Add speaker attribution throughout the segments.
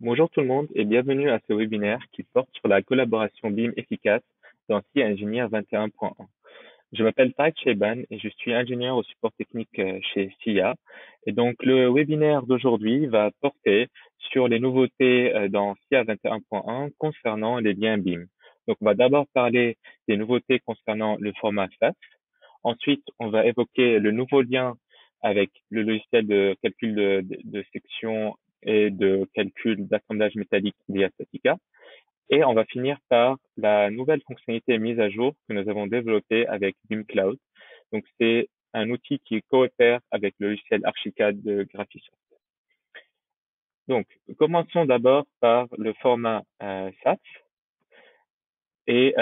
Speaker 1: Bonjour tout le monde et bienvenue à ce webinaire qui porte sur la collaboration BIM efficace dans SIA Ingénieur 21.1. Je m'appelle Tarek Cheyban et je suis ingénieur au support technique chez SIA. Et donc le webinaire d'aujourd'hui va porter sur les nouveautés dans SIA 21.1 concernant les liens BIM. Donc on va d'abord parler des nouveautés concernant le format SAS. Ensuite, on va évoquer le nouveau lien avec le logiciel de calcul de section et de calcul d'assemblage métallique via Statica. Et on va finir par la nouvelle fonctionnalité mise à jour que nous avons développée avec BIM Cloud. Donc, c'est un outil qui coopère avec le logiciel Archicad de Graphisoft. Donc, commençons d'abord par le format SAS. Et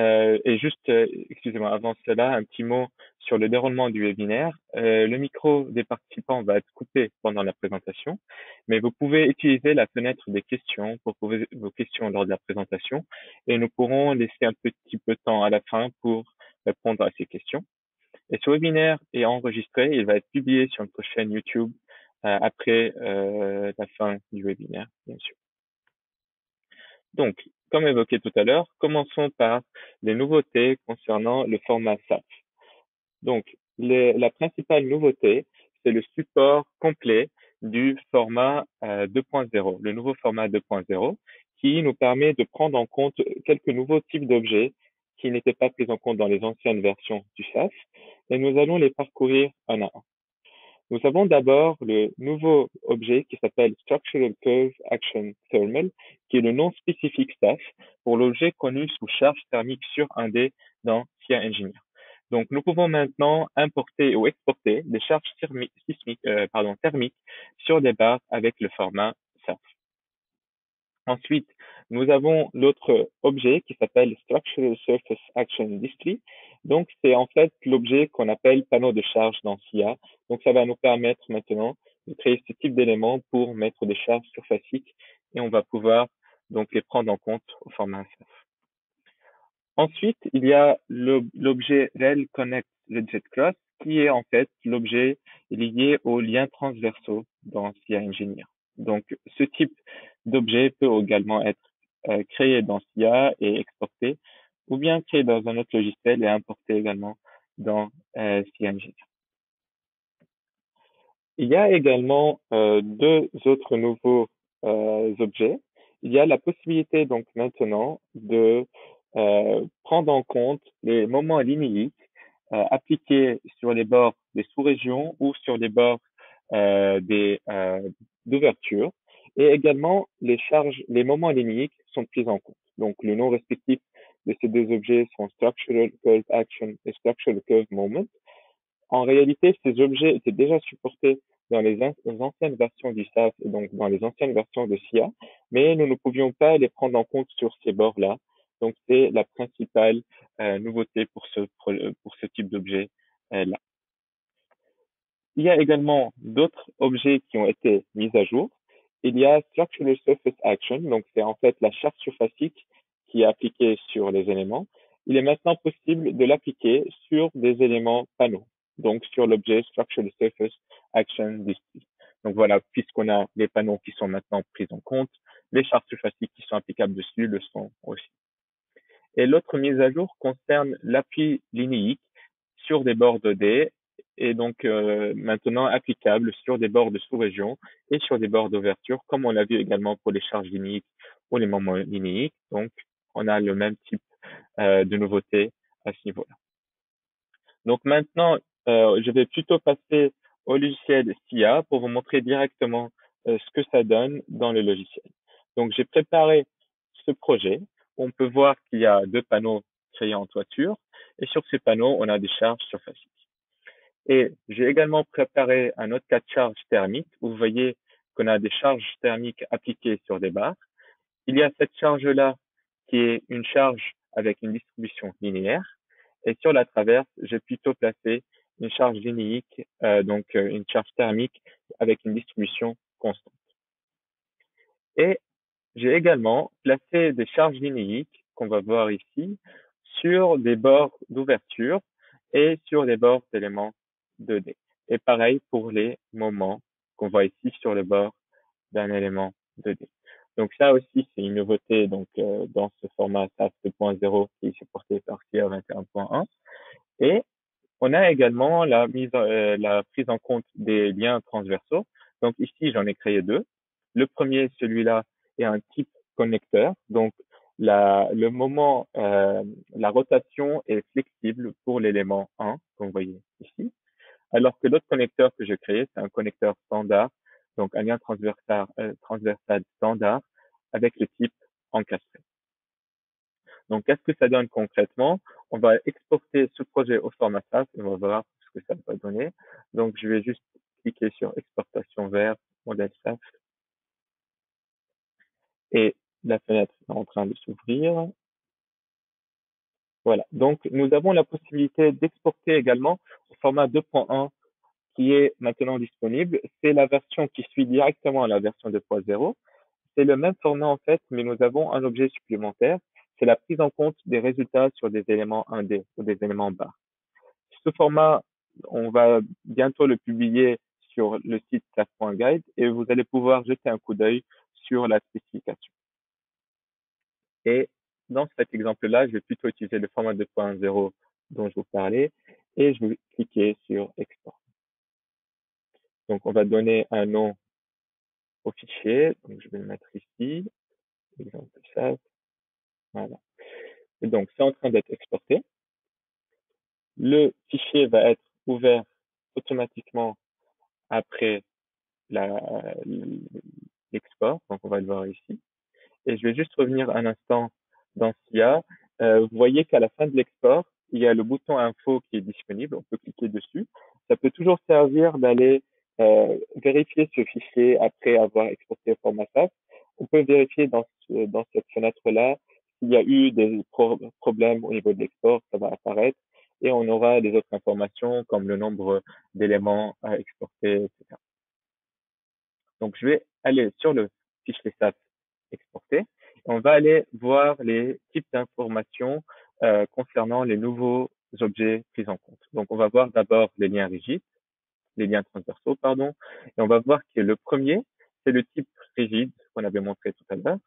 Speaker 1: juste, excusez-moi, avant cela, un petit mot sur le déroulement du webinaire. Le micro des participants va être coupé pendant la présentation, mais vous pouvez utiliser la fenêtre des questions pour poser vos questions lors de la présentation et nous pourrons laisser un petit peu de temps à la fin pour répondre à ces questions. Et ce webinaire est enregistré, il va être publié sur notre chaîne YouTube après la fin du webinaire, bien sûr. Donc, comme évoqué tout à l'heure, commençons par les nouveautés concernant le format SAS. Donc, la principale nouveauté, c'est le support complet du format 2.0, le nouveau format 2.0, qui nous permet de prendre en compte quelques nouveaux types d'objets qui n'étaient pas pris en compte dans les anciennes versions du SAS, et nous allons les parcourir un à un. Nous avons d'abord le nouveau objet qui s'appelle Structural Curve Action Thermal, qui est le nom spécifique SAS pour l'objet connu sous charge thermique sur 1D dans SIA Engineer. Donc, nous pouvons maintenant importer ou exporter des charges thermiques sur des barres avec le format SAS. Ensuite, nous avons l'autre objet qui s'appelle Structural Surface Action Display. Donc, c'est en fait l'objet qu'on appelle panneau de charge dans SIA. Donc, ça va nous permettre maintenant de créer ce type d'éléments pour mettre des charges surfaciques et on va pouvoir donc les prendre en compte au format SAS. Ensuite, il y a l'objet Rel Connect Legit Cross qui est en fait l'objet lié aux liens transversaux dans SIA Engineer. Donc, ce type d'objet peut également être créé dans SIA et exporté, ou bien créé dans un autre logiciel et importé également dans SIA Engineer. Il y a également deux autres nouveaux objets. Il y a la possibilité donc maintenant de prendre en compte les moments linéiques appliqués sur les bords des sous-régions ou sur les bords d'ouverture. Et également, les charges, les moments linéiques sont pris en compte. Donc, le nom respectif de ces deux objets sont Structural Curve Action et Structural Curve Moment. En réalité, ces objets étaient déjà supportés dans les anciennes versions du SAS et donc dans les anciennes versions de SIA, mais nous ne pouvions pas les prendre en compte sur ces bords-là. Donc, c'est la principale nouveauté pour ce type d'objet-là. Il y a également d'autres objets qui ont été mis à jour. Il y a Structural Surface Action, donc c'est en fait la charge surfacique qui est appliquée sur les éléments. Il est maintenant possible de l'appliquer sur des éléments panneaux, donc sur l'objet Structural Surface Action Display. Donc voilà, puisqu'on a les panneaux qui sont maintenant pris en compte, les charges surfaciques qui sont applicables dessus le sont aussi. Et l'autre mise à jour concerne l'appui linéique sur des bords 2D et donc maintenant applicable sur des bords de sous-région et sur des bords d'ouverture, comme on l'a vu également pour les charges linéiques ou les moments linéiques. Donc, on a le même type de nouveauté à ce niveau-là. Donc maintenant, je vais plutôt passer au logiciel SIA pour vous montrer directement ce que ça donne dans le logiciel. Donc, j'ai préparé ce projet. On peut voir qu'il y a deux panneaux créés en toiture et sur ces panneaux, on a des charges surfaciques. Et j'ai également préparé un autre cas de charge thermique où vous voyez qu'on a des charges thermiques appliquées sur des barres. Il y a cette charge-là qui est une charge avec une distribution linéaire. Et sur la traverse, j'ai plutôt placé une charge linéique, donc une charge thermique avec une distribution constante. Et j'ai également placé des charges linéiques qu'on va voir ici sur des bords d'ouverture et sur des bords d'éléments 2D. Et pareil pour les moments qu'on voit ici sur le bord d'un élément 2D. Donc ça aussi, c'est une nouveauté dans ce format SAS 2.0 qui est supporté par CIA 21.1. Et on a également la prise en compte des liens transversaux. Donc ici, j'en ai créé deux. Le premier, celui-là, est un type connecteur. Donc le moment, la rotation est flexible pour l'élément 1, comme vous voyez ici. Alors que l'autre connecteur que j'ai créé, c'est un connecteur standard, donc un lien transversal standard avec le type encastré. Donc, qu'est-ce que ça donne concrètement? On va exporter ce projet au format SAS et on va voir ce que ça va donner. Donc, je vais juste cliquer sur exportation vers modèle SAS et la fenêtre est en train de s'ouvrir. Voilà. Donc, nous avons la possibilité d'exporter également au format 2.1 qui est maintenant disponible. C'est la version qui suit directement à la version 2.0. C'est le même format en fait, mais nous avons un objet supplémentaire. C'est la prise en compte des résultats sur des éléments 1D ou des éléments barres. Ce format, on va bientôt le publier sur le site saf.guide et vous allez pouvoir jeter un coup d'œil sur la spécification. Et dans cet exemple-là, je vais plutôt utiliser le format 2.0 dont je vous parlais et je vais cliquer sur Export. Donc, on va donner un nom au fichier. Donc, je vais le mettre ici. Exemple ça. Voilà. Et donc, c'est en train d'être exporté. Le fichier va être ouvert automatiquement après l'export. Donc, on va le voir ici. Et je vais juste revenir un instant dans SIA. Vous voyez qu'à la fin de l'export, il y a le bouton info qui est disponible. On peut cliquer dessus. Ça peut toujours servir d'aller vérifier ce fichier après avoir exporté au format SAS. On peut vérifier dans cette fenêtre-là s'il y a eu des problèmes au niveau de l'export, ça va apparaître. Et on aura les autres informations comme le nombre d'éléments à exporter, etc. Donc, je vais aller sur le fichier SAS exporté. On va aller voir les types d'informations concernant les nouveaux objets pris en compte. Donc, on va voir d'abord les liens rigides, les liens transversaux, pardon, et on va voir que le premier, c'est le type rigide qu'on avait montré tout à l'heure,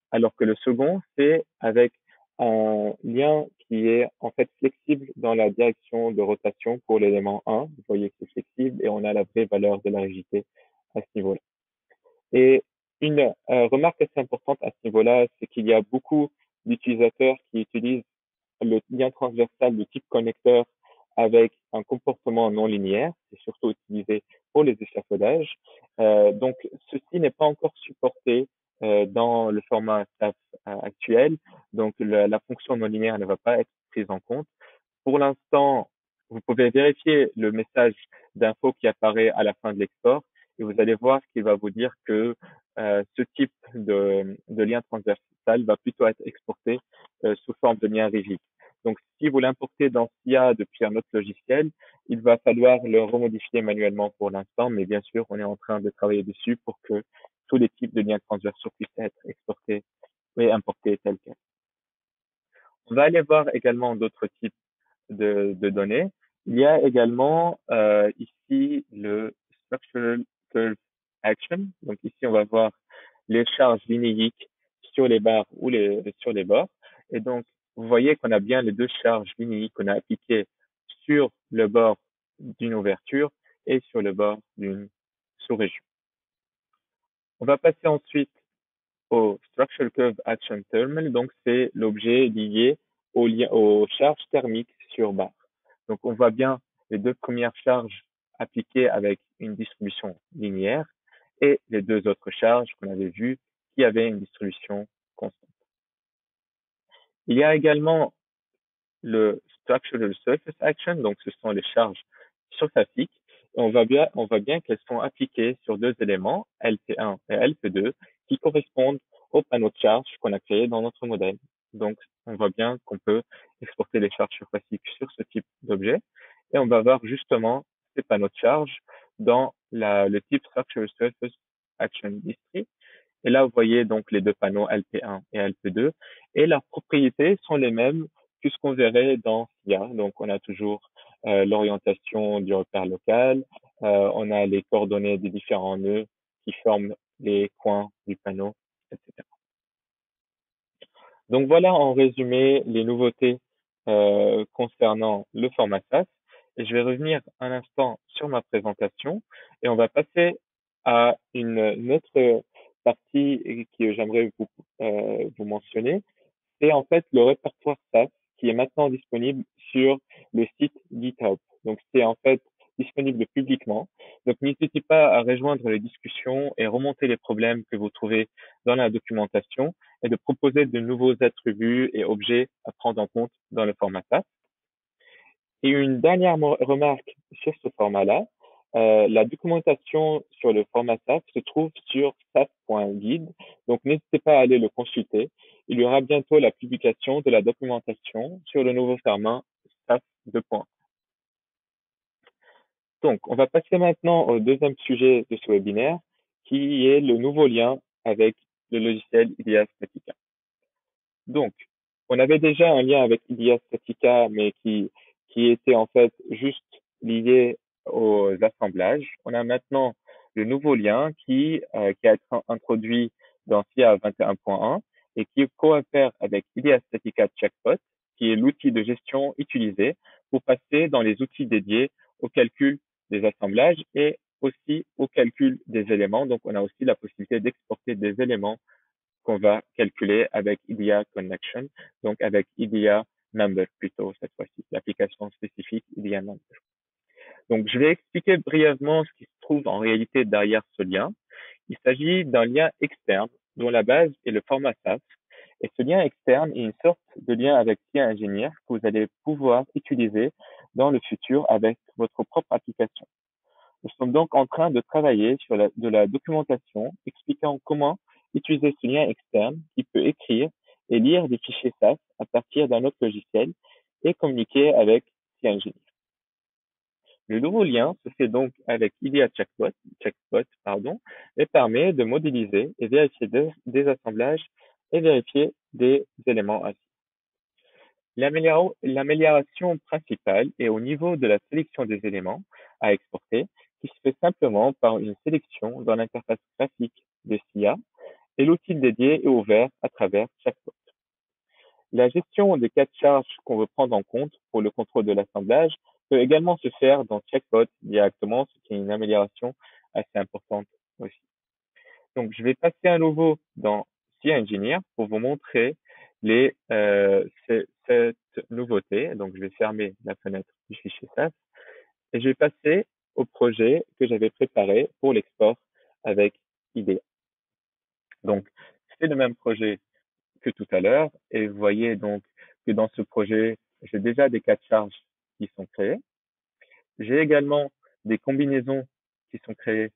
Speaker 1: alors que le second, c'est avec un lien qui est en fait flexible dans la direction de rotation pour l'élément 1. Vous voyez que c'est flexible et on a la vraie valeur de la rigidité à ce niveau-là. Et une remarque assez importante à ce niveau-là, c'est qu'il y a beaucoup d'utilisateurs qui utilisent le lien transversal de type connecteur avec un comportement non linéaire. C'est surtout utilisé pour les échafaudages. Donc, ceci n'est pas encore supporté dans le format SAF actuel. Donc, la fonction non linéaire ne va pas être prise en compte. Pour l'instant, vous pouvez vérifier le message d'info qui apparaît à la fin de l'export et vous allez voir qu'il va vous dire que ce type de lien transversal va plutôt être exporté sous forme de lien rigide. Donc, si vous l'importez dans SIA depuis un autre logiciel, il va falloir le remodifier manuellement pour l'instant, mais bien sûr, on est en train de travailler dessus pour que tous les types de liens transversaux puissent être exportés et importés tels quels. On va aller voir également d'autres types de données. Il y a également ici le Structural Curve Action. Donc ici, on va voir les charges linéiques sur les barres ou sur les bords. Et donc, vous voyez qu'on a bien les deux charges linéiques qu'on a appliquées sur le bord d'une ouverture et sur le bord d'une sous-région. On va passer ensuite au Structural Curve Action Thermal. Donc, c'est l'objet lié aux charges thermiques sur barre. Donc, on voit bien les deux premières charges appliquées avec une distribution linéaire et les deux autres charges qu'on avait vues qui avaient une distribution constante. Il y a également le Structural Surface Action, donc ce sont les charges surfaciques. Et on voit bien qu'elles sont appliquées sur deux éléments, LP1 et LP2, qui correspondent au panneau de charge qu'on a créé dans notre modèle. Donc, on voit bien qu'on peut exporter les charges surfaciques sur ce type d'objet. Et on va voir justement ces panneaux de charge dans le type Structural Surface Action History. Et là, vous voyez donc les deux panneaux LP1 et LP2. Et leurs propriétés sont les mêmes que ce qu'on verrait dans SIA. Donc, on a toujours l'orientation du repère local. On a les coordonnées des différents nœuds qui forment les coins du panneau etc. Donc voilà en résumé les nouveautés concernant le format SAS. Et je vais revenir un instant sur ma présentation et on va passer à une autre partie que j'aimerais vous mentionner. C'est en fait le répertoire SAS qui est maintenant disponible sur le site GitHub. Donc c'est en fait disponible publiquement. Donc n'hésitez pas à rejoindre les discussions et remonter les problèmes que vous trouvez dans la documentation et de proposer de nouveaux attributs et objets à prendre en compte dans le format SAS. Et une dernière remarque sur ce format-là, la documentation sur le format SAS se trouve sur sas.guide, donc n'hésitez pas à aller le consulter. Il y aura bientôt la publication de la documentation sur le nouveau format SAS 2.1. Donc, on va passer maintenant au deuxième sujet de ce webinaire, qui est le nouveau lien avec le logiciel IDEA Statica. Donc, on avait déjà un lien avec IDEA Statica, mais qui était en fait juste lié aux assemblages. On a maintenant le nouveau lien qui a été introduit dans SIA 21.1 et qui coopère avec IDEA Statica Checkbot, qui est l'outil de gestion utilisé pour passer dans les outils dédiés au calcul des assemblages et aussi au calcul des éléments. Donc, on a aussi la possibilité d'exporter des éléments qu'on va calculer avec IDEA Connection, donc avec IDEA Number plutôt cette fois-ci, l'application spécifique IDEA Number. Donc, je vais expliquer brièvement ce qui se trouve en réalité derrière ce lien. Il s'agit d'un lien externe dont la base est le format SAS. Et ce lien externe est une sorte de lien avec SIA Engineer que vous allez pouvoir utiliser dans le futur avec votre propre application. Nous sommes donc en train de travailler sur de la documentation expliquant comment utiliser ce lien externe qui peut écrire et lire des fichiers SAS à partir d'un autre logiciel et communiquer avec CIngenier. Le nouveau lien se fait donc avec IDEA Checkbot, et permet de modéliser et vérifier des assemblages et vérifier des éléments assis. L'amélioration principale est au niveau de la sélection des éléments à exporter, qui se fait simplement par une sélection dans l'interface graphique de SIA et l'outil dédié est ouvert à travers Checkbot. La gestion des cas de charge qu'on veut prendre en compte pour le contrôle de l'assemblage peut également se faire dans Checkbot directement, ce qui est une amélioration assez importante aussi. Donc, je vais passer à nouveau dans SIA Engineer pour vous montrer cette nouveauté. Donc, je vais fermer la fenêtre du fichier SAS et je vais passer au projet que j'avais préparé pour l'export avec IDEA. Donc, c'est le même projet que tout à l'heure et vous voyez donc que dans ce projet, j'ai déjà des cas de charge qui sont créés. J'ai également des combinaisons qui sont créées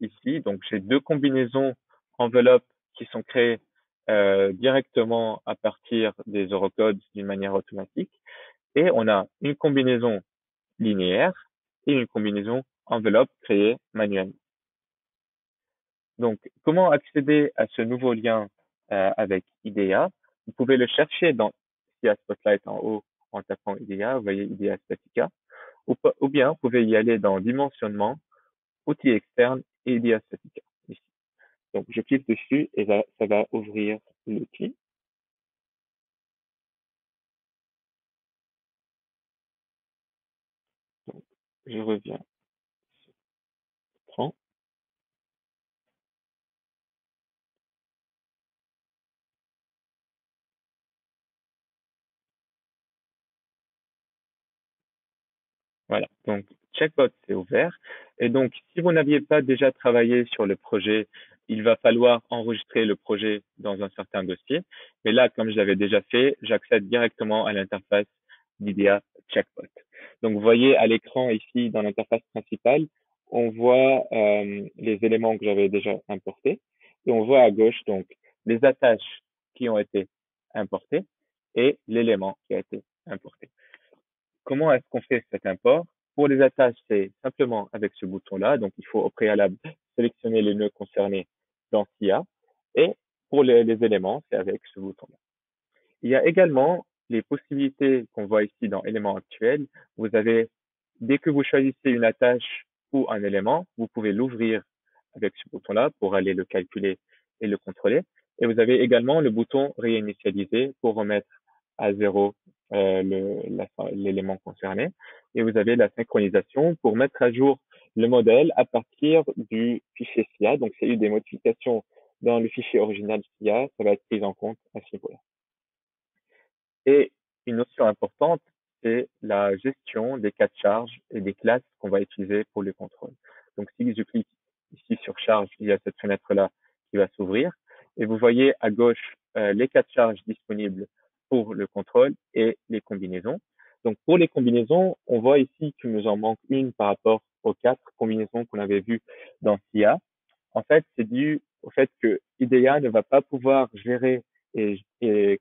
Speaker 1: ici. Donc, j'ai deux combinaisons enveloppes qui sont créées directement à partir des eurocodes d'une manière automatique. Et on a une combinaison linéaire et une combinaison enveloppe créée manuellement. Donc, comment accéder à ce nouveau lien avec IDEA? Vous pouvez le chercher dans SIA Spotlight en haut en tapant IDEA, vous voyez IDEA Statica, ou bien vous pouvez y aller dans Dimensionnement, Outils externes et IDEA Statica. Ici. Donc, je clique dessus et ça va ouvrir l'outil. Donc, je reviens sur l'écran. Voilà, donc Checkbot c'est ouvert. Et donc, si vous n'aviez pas déjà travaillé sur le projet, il va falloir enregistrer le projet dans un certain dossier. Mais là, comme je l'avais déjà fait, j'accède directement à l'interface d'IDEA Checkbot. Donc, vous voyez à l'écran ici, dans l'interface principale, on voit les éléments que j'avais déjà importés. Et on voit à gauche, donc, les attaches qui ont été importées et l'élément qui a été importé. Comment est-ce qu'on fait cet import? Pour les attaches, c'est simplement avec ce bouton-là. Donc, il faut au préalable sélectionner les nœuds concernés dans SIA. Et pour les éléments, c'est avec ce bouton-là. Il y a également les possibilités qu'on voit ici dans éléments actuels. Vous avez, dès que vous choisissez une attache ou un élément, vous pouvez l'ouvrir avec ce bouton-là pour aller le calculer et le contrôler. Et vous avez également le bouton réinitialiser pour remettre à zéro l'élément concerné. Et vous avez la synchronisation pour mettre à jour le modèle à partir du fichier SIA. Donc, s'il y a eu des modifications dans le fichier original SIA, ça va être pris en compte à ce niveau-là. Et une notion importante, c'est la gestion des cas de charge et des classes qu'on va utiliser pour le contrôle. Donc, si je clique ici sur charge, il y a cette fenêtre-là qui va s'ouvrir. Et vous voyez à gauche les cas de charge disponibles pour le contrôle et les combinaisons. Donc, pour les combinaisons, on voit ici qu'il nous en manque une par rapport aux 4 combinaisons qu'on avait vues dans SIA. En fait, c'est dû au fait que IDEA ne va pas pouvoir gérer et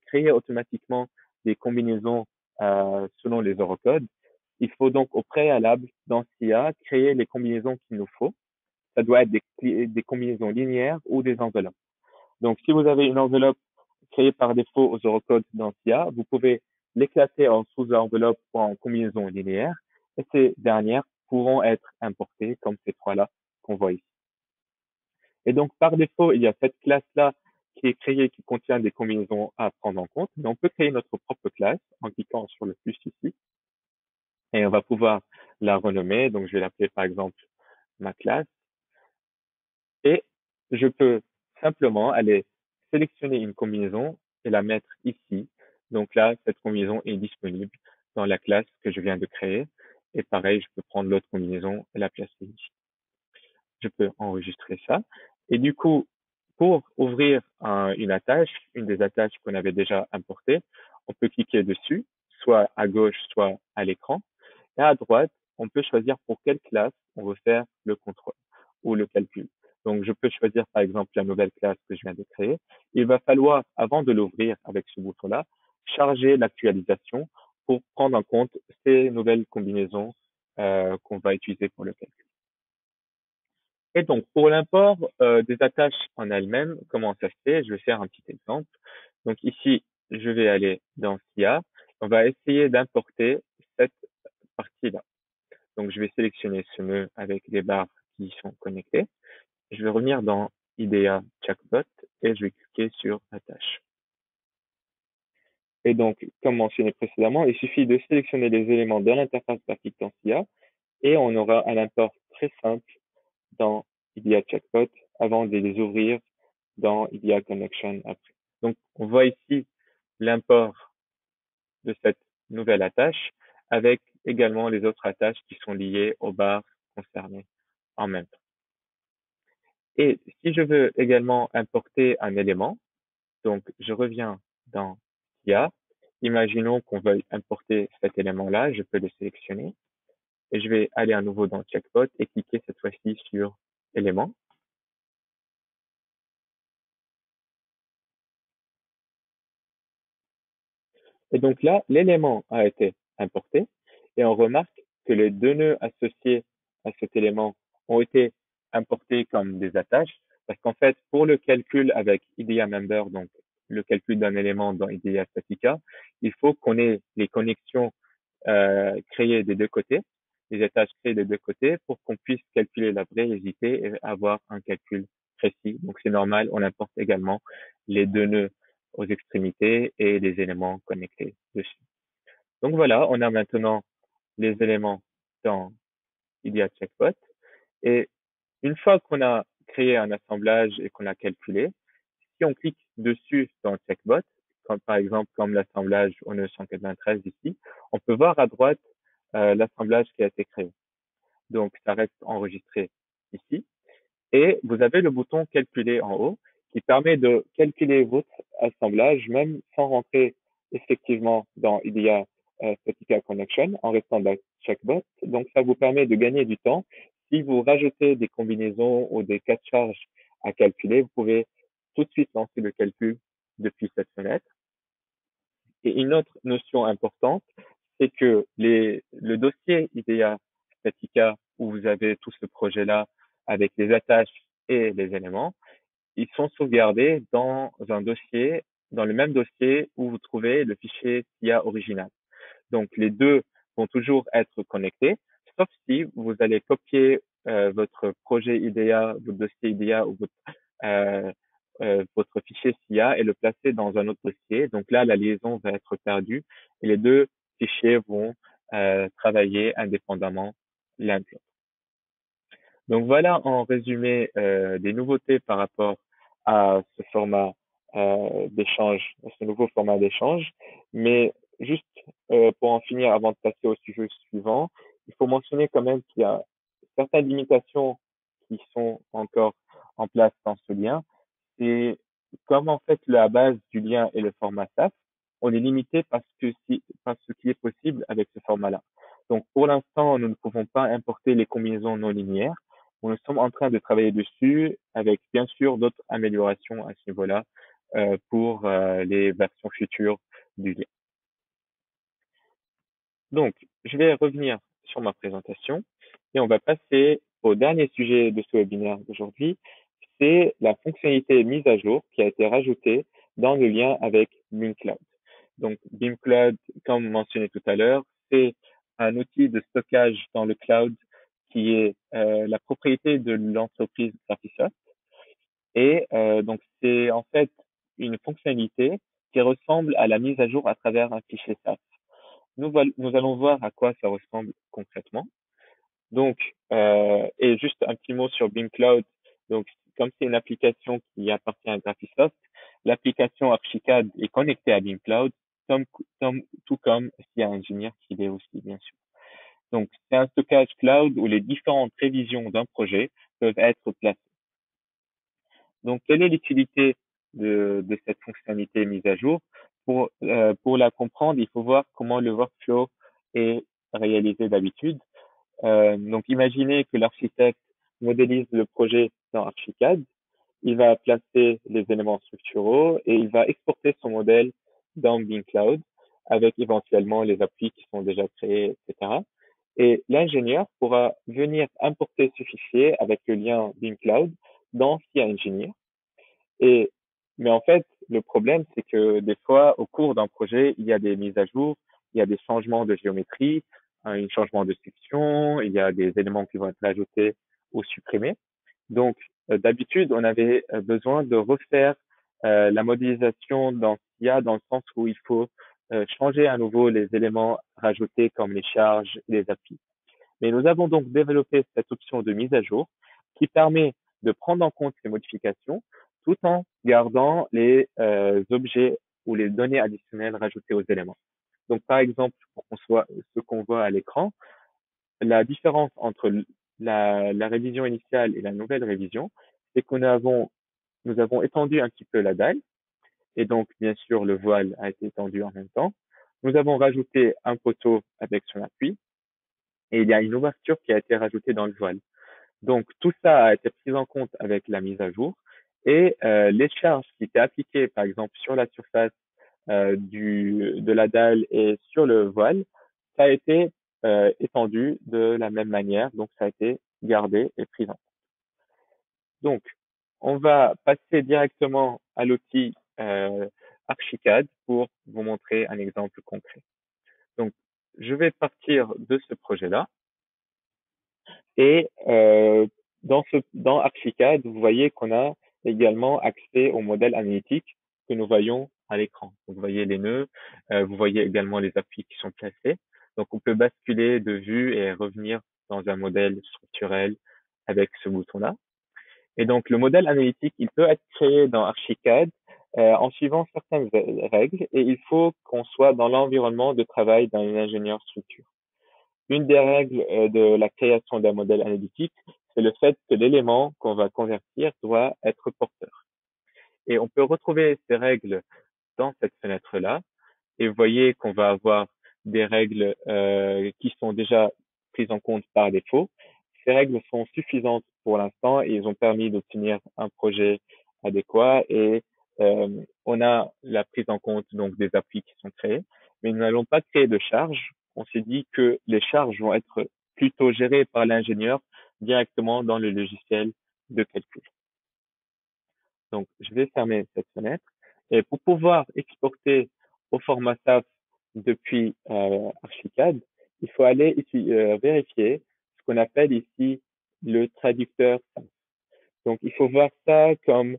Speaker 1: créer automatiquement des combinaisons selon les eurocodes. Il faut donc au préalable, dans SIA, créer les combinaisons qu'il nous faut. Ça doit être des combinaisons linéaires ou des enveloppes. Donc, si vous avez une enveloppe créée par défaut aux eurocodes dans SIA, vous pouvez l'éclater en sous-enveloppe ou en combinaison linéaire, et ces dernières pourront être importées comme ces trois-là qu'on voit ici. Et donc, par défaut, il y a cette classe-là qui est créée, qui contient des combinaisons à prendre en compte, mais on peut créer notre propre classe en cliquant sur le plus ici, et on va pouvoir la renommer. Donc, je vais l'appeler par exemple ma classe, et je peux simplement aller sélectionner une combinaison et la mettre ici. Donc là, cette combinaison est disponible dans la classe que je viens de créer. Et pareil, je peux prendre l'autre combinaison et la placer ici. Je peux enregistrer ça. Et du coup, pour ouvrir une attache, une des attaches qu'on avait déjà importées, on peut cliquer dessus, soit à gauche, soit à l'écran. Et à droite, on peut choisir pour quelle classe on veut faire le contrôle ou le calcul. Donc, je peux choisir, par exemple, la nouvelle classe que je viens de créer. Il va falloir, avant de l'ouvrir avec ce bouton-là, charger l'actualisation pour prendre en compte ces nouvelles combinaisons qu'on va utiliser pour le calcul. Et donc, pour l'import des attaches en elles-mêmes, comment ça se fait? Je vais faire un petit exemple. Donc ici, je vais aller dans SIA. On va essayer d'importer cette partie-là. Donc, je vais sélectionner ce nœud avec les barres qui sont connectées. Je vais revenir dans IDEA Chatbot et je vais cliquer sur Attache. Et donc, comme mentionné précédemment, il suffit de sélectionner les éléments de l'interface graphique dans SIA et on aura un import très simple dans IDEA Chatbot avant de les ouvrir dans IDEA Connection après. Donc, on voit ici l'import de cette nouvelle attache avec également les autres attaches qui sont liées aux barres concernées en même temps. Et si je veux également importer un élément, donc je reviens dans IA. Imaginons qu'on veuille importer cet élément-là, je peux le sélectionner et je vais aller à nouveau dans Checkbot et cliquer cette fois-ci sur élément. Et donc là, l'élément a été importé et on remarque que les deux nœuds associés à cet élément ont été importés comme des attaches parce qu'en fait, pour le calcul avec IDEA Member, donc le calcul d'un élément dans IDEA Statica, il faut qu'on ait les connexions créées des deux côtés, les attaches créées des deux côtés pour qu'on puisse calculer la vérité et avoir un calcul précis. Donc c'est normal, on importe également les deux nœuds aux extrémités et les éléments connectés dessus. Donc voilà, on a maintenant les éléments dans IDEA Checkbot. Et une fois qu'on a créé un assemblage et qu'on a calculé, si on clique dessus dans Checkbot, comme par exemple comme l'assemblage au nœud 193 ici, on peut voir à droite l'assemblage qui a été créé. Donc ça reste enregistré ici. Et vous avez le bouton calculer en haut qui permet de calculer votre assemblage même sans rentrer effectivement dans IDEA Statica Connection en restant dans Checkbot. Donc ça vous permet de gagner du temps. Si vous rajoutez des combinaisons ou des cas de charge à calculer, vous pouvez tout de suite lancer le calcul depuis cette fenêtre. Et une autre notion importante, c'est que le dossier IDEA Statica où vous avez tout ce projet-là avec les attaches et les éléments, ils sont sauvegardés dans un dossier, dans le même dossier où vous trouvez le fichier SIA original. Donc, les deux vont toujours être connectés, sauf si vous allez copier votre projet IDEA, votre dossier IDEA ou votre votre fichier SIA et le placer dans un autre dossier. Donc là, la liaison va être perdue et les deux fichiers vont travailler indépendamment l'un de l'autre. Donc voilà en résumé des nouveautés par rapport à ce format d'échange, à ce nouveau format d'échange. Mais juste pour en finir avant de passer au sujet suivant, il faut mentionner quand même qu'il y a certaines limitations qui sont encore en place dans ce lien. Et comme en fait la base du lien est le format SAS, on est limité par ce qui est possible avec ce format-là. Donc pour l'instant, nous ne pouvons pas importer les combinaisons non linéaires. Nous sommes en train de travailler dessus avec bien sûr d'autres améliorations à ce niveau-là pour les versions futures du lien. Donc, je vais revenir sur ma présentation et on va passer au dernier sujet de ce webinaire d'aujourd'hui. C'est la fonctionnalité mise à jour qui a été rajoutée dans le lien avec BeamCloud. Donc, BeamCloud, comme mentionné tout à l'heure, c'est un outil de stockage dans le cloud qui est la propriété de l'entreprise Graphisoft. Et donc, c'est en fait une fonctionnalité qui ressemble à la mise à jour à travers un fichier SAS. Nous allons voir à quoi ça ressemble concrètement. Donc, et juste un petit mot sur BeamCloud. Donc, comme c'est une application qui appartient à Graphisoft, l'application Archicad est connectée à BeamCloud, tout comme SIA Engineer qui l'est aussi, bien sûr. Donc, c'est un stockage cloud où les différentes révisions d'un projet peuvent être placées. Donc, quelle est l'utilité de cette fonctionnalité mise à jour? Pour la comprendre, il faut voir comment le workflow est réalisé d'habitude. Donc, imaginez que l'architecte modélise le projet dans Archicad. Il va placer les éléments structuraux et il va exporter son modèle dans BeamCloud avec éventuellement les applis qui sont déjà créés, etc. Et l'ingénieur pourra venir importer ce fichier avec le lien BeamCloud dans SIA Engineer. Mais en fait, le problème, c'est que des fois, au cours d'un projet, il y a des mises à jour, il y a des changements de géométrie, un changement de section, il y a des éléments qui vont être ajoutés ou supprimés. Donc, d'habitude, on avait besoin de refaire la modélisation dans SIA dans le sens où il faut changer à nouveau les éléments rajoutés comme les charges et les applis. Mais nous avons donc développé cette option de mise à jour qui permet de prendre en compte ces modifications tout en gardant les objets ou les données additionnelles rajoutées aux éléments. Donc, par exemple, pour qu'on soit ce qu'on voit à l'écran, la différence entre la révision initiale et la nouvelle révision, c'est que nous avons étendu un petit peu la dalle et donc, bien sûr, le voile a été étendu en même temps. Nous avons rajouté un poteau avec son appui et il y a une ouverture qui a été rajoutée dans le voile. Donc, tout ça a été pris en compte avec la mise à jour et les charges qui étaient appliquées, par exemple, sur la surface de la dalle et sur le voile, ça a été étendu de la même manière, donc ça a été gardé et pris en compte. Donc, on va passer directement à l'outil Archicad pour vous montrer un exemple concret. Donc, je vais partir de ce projet-là et dans Archicad, vous voyez qu'on a également accès au modèle analytique que nous voyons à l'écran. Vous voyez les nœuds, vous voyez également les applis qui sont placés. Donc, on peut basculer de vue et revenir dans un modèle structurel avec ce bouton-là. Et donc, le modèle analytique, il peut être créé dans Archicad en suivant certaines règles et il faut qu'on soit dans l'environnement de travail d'un ingénieur structure. Une des règles de la création d'un modèle analytique, c'est le fait que l'élément qu'on va convertir doit être porteur. Et on peut retrouver ces règles dans cette fenêtre-là. Et vous voyez qu'on va avoir des règles qui sont déjà prises en compte par défaut. Ces règles sont suffisantes pour l'instant et ils ont permis d'obtenir un projet adéquat et on a la prise en compte donc des applis qui sont créées, mais nous n'allons pas créer de charges. On s'est dit que les charges vont être plutôt gérées par l'ingénieur directement dans le logiciel de calcul. Donc, je vais fermer cette fenêtre. Et pour pouvoir exporter au format SAF depuis Archicad, il faut aller ici vérifier ce qu'on appelle ici le traducteur SAF. Donc, il faut voir ça comme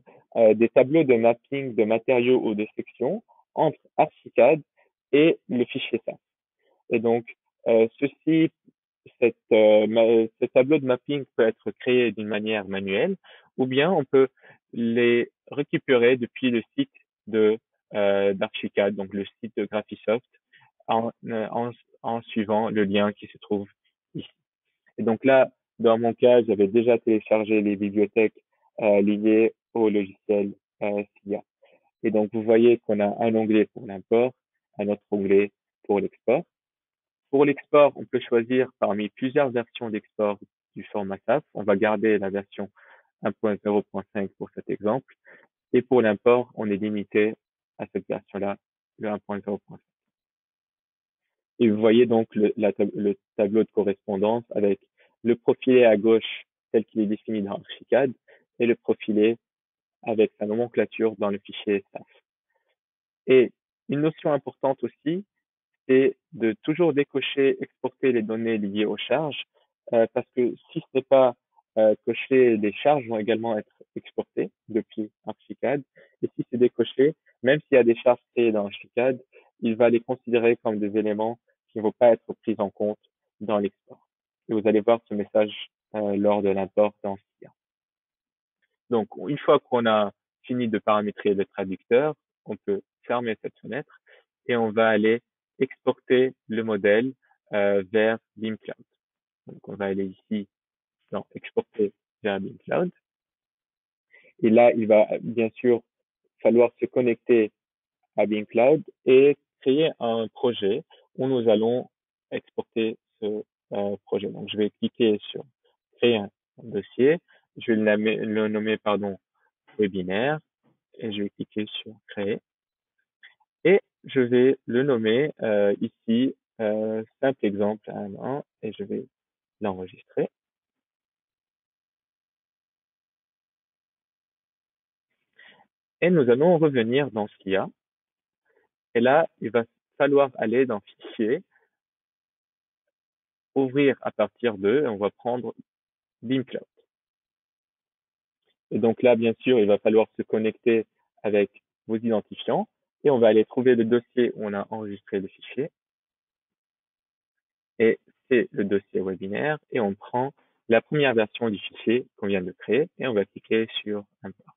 Speaker 1: des tableaux de mapping de matériaux ou de sections entre Archicad et le fichier SAS. Et donc, ceci, ce tableau de mapping peut être créé d'une manière manuelle, ou bien on peut les récupérer depuis le site de d'Archicad, donc le site de Graphisoft, en, euh, en, en suivant le lien qui se trouve ici. Et donc là, dans mon cas, j'avais déjà téléchargé les bibliothèques liées au logiciel SIA. Et donc, vous voyez qu'on a un onglet pour l'import, un autre onglet pour l'export. Pour l'export, on peut choisir parmi plusieurs versions d'export du format SAF. On va garder la version 1.0.5 pour cet exemple. Et pour l'import, on est limité à cette version-là, le 1.0.5. Et vous voyez donc le tableau de correspondance avec le profilé à gauche tel qu'il est défini dans Archicad et le profilé avec sa nomenclature dans le fichier SAF. Et une notion importante aussi, c'est de toujours décocher, exporter les données liées aux charges, parce que si ce n'est pas coché, les charges vont également être exportées depuis Archicad. Et si c'est décoché, même s'il y a des charges créées dans Archicad, il va les considérer comme des éléments qui ne vont pas être pris en compte dans l'export. Et vous allez voir ce message lors de l'import dans SIA. Donc, une fois qu'on a fini de paramétrer le traducteur, on peut fermer cette fenêtre et on va aller exporter le modèle vers BeamCloud. Donc, on va aller ici dans Exporter vers BeamCloud. Et là, il va bien sûr falloir se connecter à BeamCloud et créer un projet où nous allons exporter ce projet. Donc, je vais cliquer sur Créer un dossier. Je vais le nommer pardon, webinaire et je vais cliquer sur Créer. Et je vais le nommer ici simple exemple 1 et je vais l'enregistrer. Et nous allons revenir dans SIA. Et là, il va falloir aller dans Fichier, ouvrir à partir de, et on va prendre BeamCloud. Et donc là, bien sûr, il va falloir se connecter avec vos identifiants et on va aller trouver le dossier où on a enregistré le fichier. Et c'est le dossier webinaire et on prend la première version du fichier qu'on vient de créer et on va cliquer sur Import.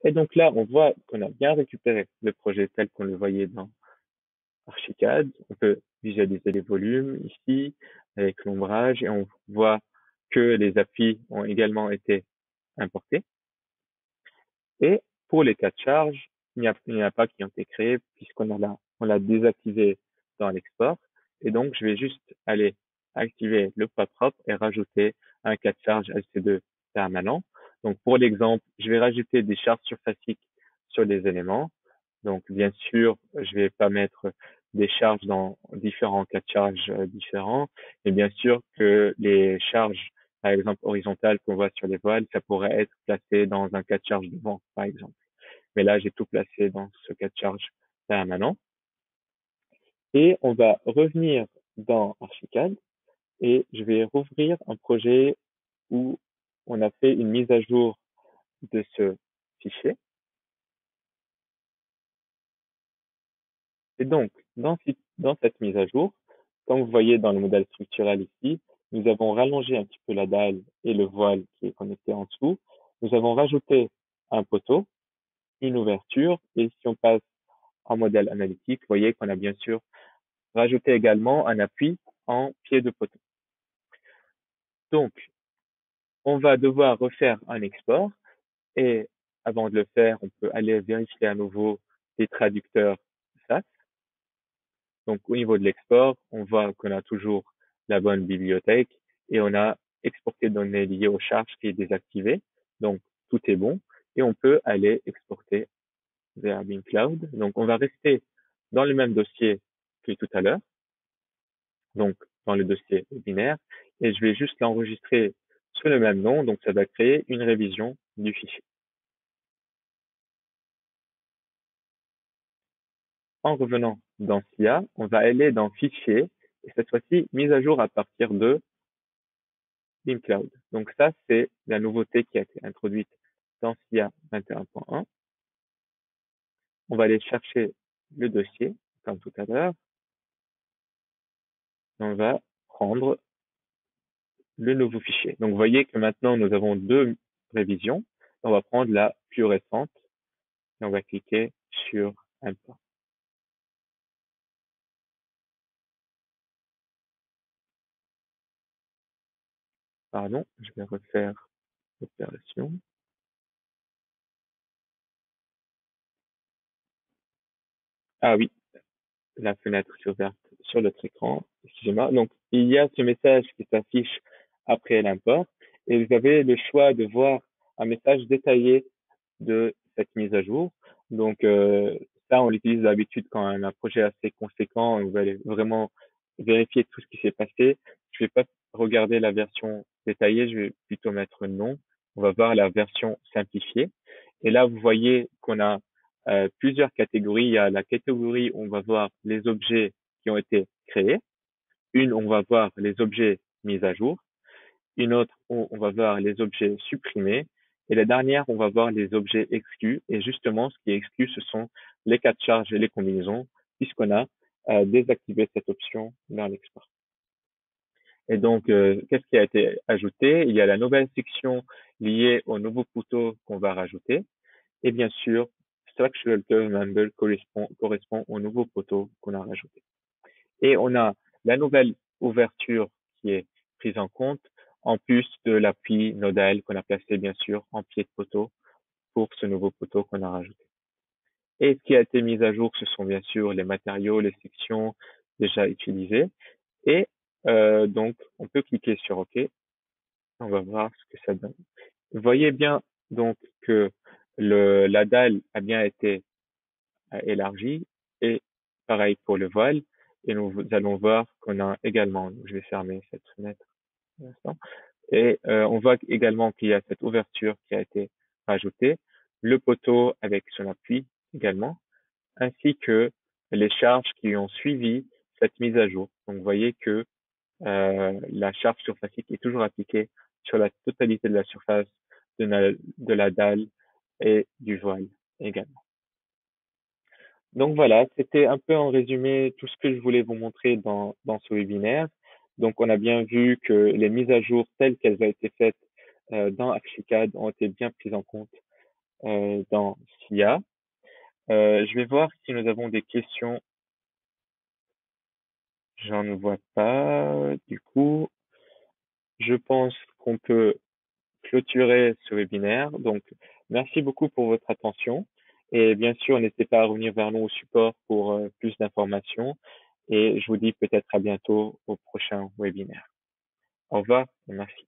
Speaker 1: Et donc là, on voit qu'on a bien récupéré le projet tel qu'on le voyait dans Archicad. On peut visualiser les volumes ici avec l'ombrage et on voit que les applis ont également été importés. Et pour les cas de charge, il n'y en a pas qui ont été créés puisqu'on l'a désactivé dans l'export. Et donc, je vais juste aller activer le pas propre et rajouter un cas de charge LC2 permanent. Donc, pour l'exemple, je vais rajouter des charges surfaciques sur les éléments. Donc, bien sûr, je vais pas mettre des charges dans différents cas de charge différents. Et bien sûr que les charges, par exemple, horizontales qu'on voit sur les voiles, ça pourrait être placé dans un cas de charge de vent, par exemple. Mais là, j'ai tout placé dans ce cas de charge permanent. Et on va revenir dans Archicad et je vais rouvrir un projet où on a fait une mise à jour de ce fichier. Et donc, dans cette mise à jour, comme vous voyez dans le modèle structurel ici, nous avons rallongé un petit peu la dalle et le voile qui est connecté en dessous. Nous avons rajouté un poteau, une ouverture, et si on passe en modèle analytique, vous voyez qu'on a bien sûr rajouté également un appui en pied de poteau. Donc, on va devoir refaire un export et avant de le faire, on peut aller vérifier à nouveau les traducteurs SAS. Donc, au niveau de l'export, on voit qu'on a toujours la bonne bibliothèque et on a exporté données liées aux charges qui est désactivé. Donc, tout est bon et on peut aller exporter vers BeamCloud. Donc, on va rester dans le même dossier que tout à l'heure, donc dans le dossier binaire, et je vais juste l'enregistrer sous le même nom. Donc, ça va créer une révision du fichier. En revenant dans SIA, on va aller dans Fichier et cette fois-ci mise à jour à partir de BeamCloud. Donc ça, c'est la nouveauté qui a été introduite dans SIA 21.1. On va aller chercher le dossier, comme tout à l'heure. On va prendre le nouveau fichier. Donc, vous voyez que maintenant, nous avons deux révisions. On va prendre la plus récente et on va cliquer sur Import. Pardon, je vais refaire l'opération. Ah oui, la fenêtre s'est ouverte sur notre écran. Excusez-moi. Donc, il y a ce message qui s'affiche après l'import et vous avez le choix de voir un message détaillé de cette mise à jour. Donc, ça, on l'utilise d'habitude quand on a un projet assez conséquent. On va aller vraiment vérifier tout ce qui s'est passé. Je vais pas regarder la version détaillée, je vais plutôt mettre non. On va voir la version simplifiée. Et là, vous voyez qu'on a plusieurs catégories. Il y a la catégorie où on va voir les objets qui ont été créés. Une, on va voir les objets mis à jour. Une autre, où on va voir les objets supprimés. Et la dernière, on va voir les objets exclus. Et justement, ce qui est exclu, ce sont les cas de charge et les combinaisons, puisqu'on a désactivé cette option dans l'export. Et donc, qu'est-ce qui a été ajouté? Il y a la nouvelle section liée au nouveau poteau qu'on va rajouter. Et bien sûr, Structural Curve Member correspond au nouveau poteau qu'on a rajouté. Et on a la nouvelle ouverture qui est prise en compte, en plus de l'appui nodal qu'on a placé bien sûr en pied de poteau pour ce nouveau poteau qu'on a rajouté. Et ce qui a été mis à jour, ce sont bien sûr les matériaux, les sections déjà utilisées. Et donc, on peut cliquer sur OK. On va voir ce que ça donne. Vous voyez bien donc que la dalle a bien été élargie et pareil pour le voile. Et nous allons voir qu'on a également, je vais fermer cette fenêtre un instant, et on voit également qu'il y a cette ouverture qui a été rajoutée, le poteau avec son appui également, ainsi que les charges qui ont suivi cette mise à jour. Donc vous voyez que la charge surfacique est toujours appliquée sur la totalité de la surface de la dalle et du voile également. Donc voilà, c'était un peu en résumé tout ce que je voulais vous montrer dans ce webinaire. Donc on a bien vu que les mises à jour telles qu'elles ont été faites dans Archicad ont été bien prises en compte dans SIA. Je vais voir si nous avons des questions. J'en vois pas. Du coup, je pense qu'on peut clôturer ce webinaire. Donc, merci beaucoup pour votre attention. Et bien sûr, n'hésitez pas à revenir vers nous au support pour plus d'informations. Et je vous dis peut-être à bientôt au prochain webinaire. Au revoir et merci.